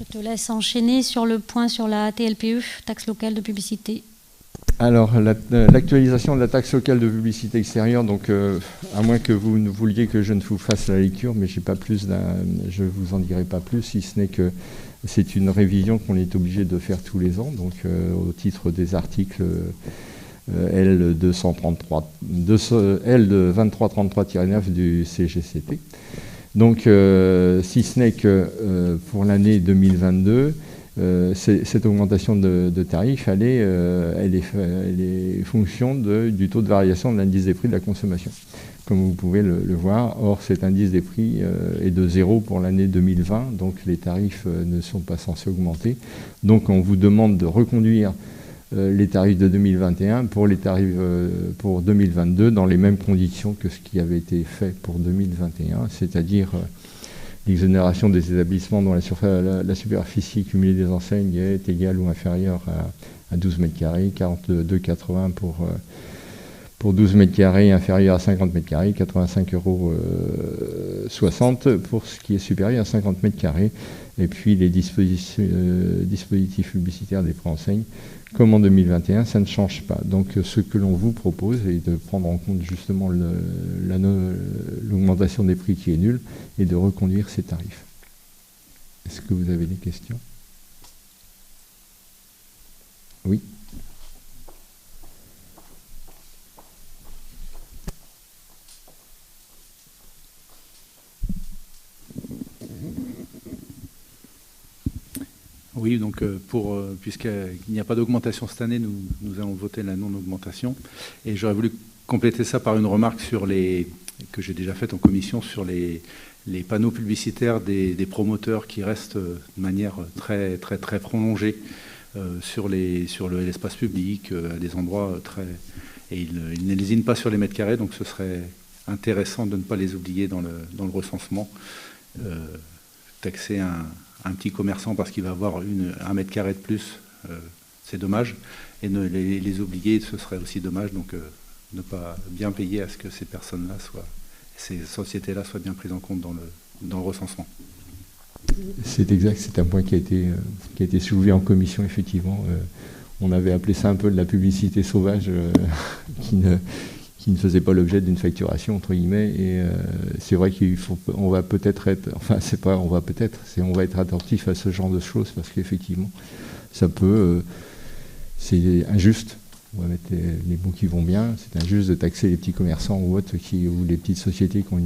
Je te laisse enchaîner sur le point sur la TLPE, taxe locale de publicité. Alors, l'actualisation de la taxe locale de publicité extérieure, donc à moins que vous ne vouliez que je ne vous fasse la lecture, mais je ne vous en dirai pas plus, si ce n'est que c'est une révision qu'on est obligé de faire tous les ans, donc au titre des articles L2333-9 du CGCT. Donc, si ce n'est que pour l'année 2022, cette augmentation de tarifs, elle est fonction du taux de variation de l'indice des prix de la consommation, comme vous pouvez le voir. Or, cet indice des prix est de 0 pour l'année 2020, donc les tarifs ne sont pas censés augmenter. Donc, on vous demande de reconduire les tarifs de 2021 pour les tarifs pour 2022 dans les mêmes conditions que ce qui avait été fait pour 2021, c'est-à-dire l'exonération des établissements dont la superficie cumulée des enseignes est égale ou inférieure à 12 mètres carrés, 42,80 pour 12 mètres carrés inférieur à 50 mètres carrés, 85,60 € pour ce qui est supérieur à 50 mètres carrés. Et puis les dispositifs publicitaires des préenseignes, comme en 2021, ça ne change pas. Donc ce que l'on vous propose est de prendre en compte justement l'augmentation des prix qui est nulle et de reconduire ces tarifs. Est-ce que vous avez des questions? Oui. Oui, donc puisqu'il n'y a pas d'augmentation cette année, nous allons voter la non-augmentation. Et j'aurais voulu compléter ça par une remarque que j'ai déjà faite en commission sur les panneaux publicitaires des promoteurs qui restent de manière très, très, très prolongée sur l'espace public, à des endroits très... Et ils ne lésinent pas sur les mètres carrés, donc ce serait intéressant de ne pas les oublier dans le recensement. Taxer un petit commerçant parce qu'il va avoir 1 mètre carré de plus, c'est dommage. Et les oublier, ce serait aussi dommage. Donc ne pas bien payer à ce que ces personnes-là ces sociétés-là soient bien prises en compte dans le recensement. C'est exact, c'est un point qui a été soulevé en commission, effectivement. On avait appelé ça un peu de la publicité sauvage qui ne faisait pas l'objet d'une facturation, entre guillemets, et c'est vrai on va peut-être être, enfin c'est pas on va peut-être, on va être attentif à ce genre de choses, parce qu'effectivement, ça peut, c'est injuste, on va mettre les mots qui vont bien, c'est injuste de taxer les petits commerçants ou autres, ou les petites sociétés qui ont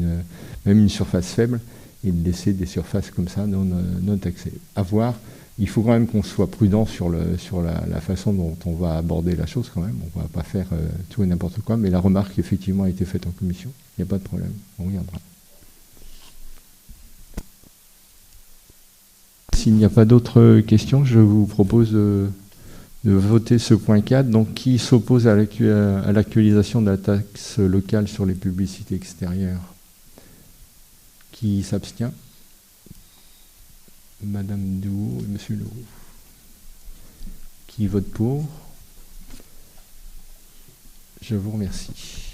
même une surface faible, et de laisser des surfaces comme ça non taxées. À voir. Il faut quand même qu'on soit prudent sur la façon dont on va aborder la chose quand même. On ne va pas faire tout et n'importe quoi, mais la remarque effectivement a été faite en commission. Il n'y a pas de problème, on reviendra. S'il n'y a pas d'autres questions, je vous propose de voter ce point 4. Donc, qui s'oppose à l'actualisation de la taxe locale sur les publicités extérieures? Qui s'abstient? Madame Douot et Monsieur Leroux. Qui vote pour? Je vous remercie.